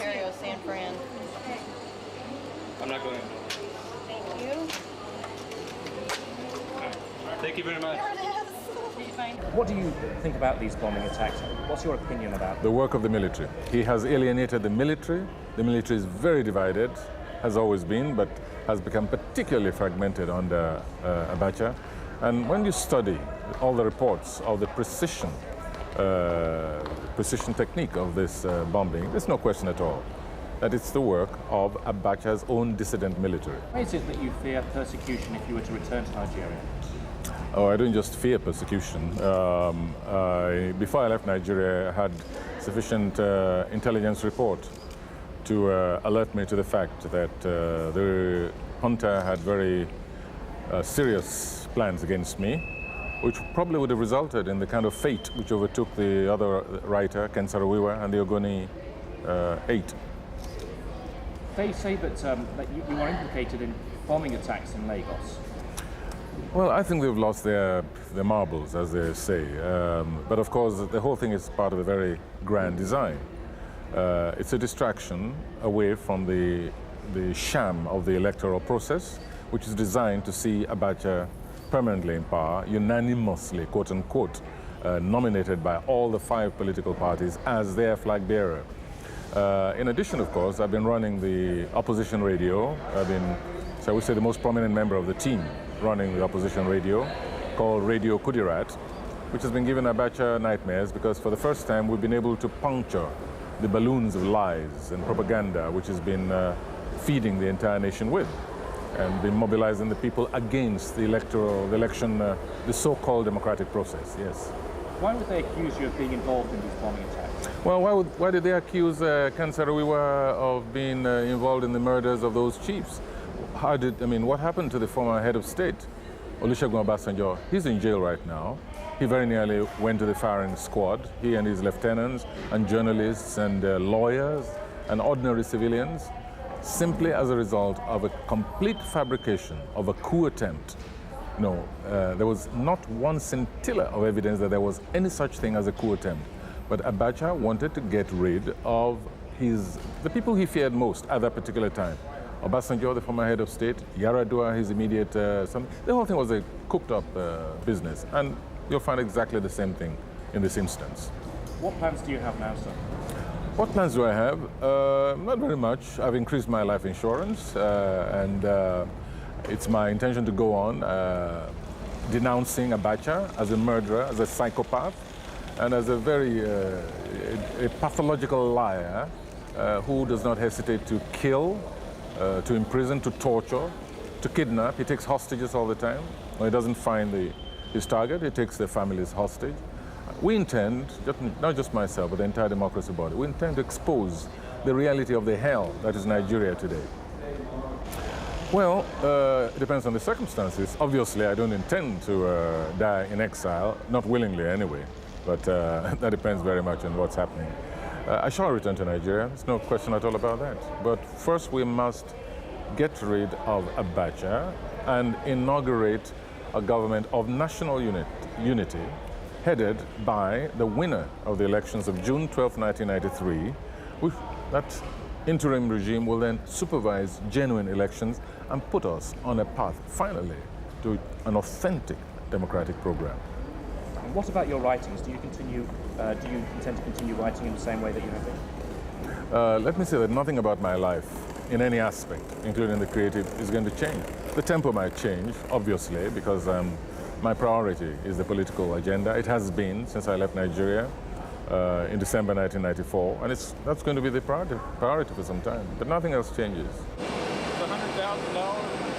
Ontario, San Fran. I'm not going. Thank you. Thank you very much. There it is. What do you think about these bombing attacks? What's your opinion about them? The work of the military. He has alienated the military. The military is very divided, has always been, but has become particularly fragmented under Abacha. And when you study all the reports of the precision technique of this bombing, there's no question at all that it's the work of Abacha's own dissident military. Why is it that you fear persecution if you were to return to Nigeria? Oh, I don't just fear persecution. Before I left Nigeria, I had sufficient intelligence report to alert me to the fact that the junta had very serious plans against me, which probably would have resulted in the kind of fate which overtook the other writer, Ken Saro-Wiwa, and the Ogoni 8. They say that you are implicated in bombing attacks in Lagos. Well, I think they've lost their marbles, as they say. But of course, the whole thing is part of a very grand design. It's a distraction away from the sham of the electoral process, which is designed to see Abacha permanently in power, unanimously, quote unquote, nominated by all the 5 political parties as their flag bearer. In addition, of course, I've been running the opposition radio. I've been, shall we say, the most prominent member of the team running the opposition radio, called Radio Kudirat, which has been giving Abacha nightmares because for the first time we've been able to puncture the balloons of lies and propaganda which has been feeding the entire nation with, and been mobilizing the people against the the so-called democratic process, yes. Why would they accuse you of being involved in these bombing attacks? Well, why did they accuse Ken Saro-Wiwa of being involved in the murders of those chiefs? What happened to the former head of state, Olusegun Obasanjo? He's in jail right now. He very nearly went to the firing squad, he and his lieutenants and journalists and lawyers and ordinary civilians, simply as a result of a complete fabrication of a coup attempt. There was not one scintilla of evidence that there was any such thing as a coup attempt. But Abacha wanted to get rid of the people he feared most at that particular time. Obasanjo, the former head of state, Yaradua, his immediate son. The whole thing was a cooked-up business, and you'll find exactly the same thing in this instance. What plans do you have now, sir? What plans do I have? Not very much. I've increased my life insurance, and it's my intention to go on denouncing Abacha as a murderer, as a psychopath, and as a very a pathological liar who does not hesitate to kill, to imprison, to torture, to kidnap. He takes hostages all the time. When he doesn't find his target, he takes their families hostage. We intend, not just myself, but the entire democracy body, we intend to expose the reality of the hell that is Nigeria today. Well, it depends on the circumstances. Obviously, I don't intend to die in exile, not willingly anyway, but that depends very much on what's happening. I shall return to Nigeria, there's no question at all about that. But first we must get rid of Abacha and inaugurate a government of national unity headed by the winner of the elections of June 12, 1993. That interim regime will then supervise genuine elections and put us on a path, finally, to an authentic democratic program. And what about your writings? Do you intend to continue writing in the same way that you have been? Let me say that nothing about my life, in any aspect, including the creative, is going to change. The tempo might change, obviously, because my priority is the political agenda. It has been since I left Nigeria in December 1994, and that's going to be the priority for some time. But nothing else changes. $100,000.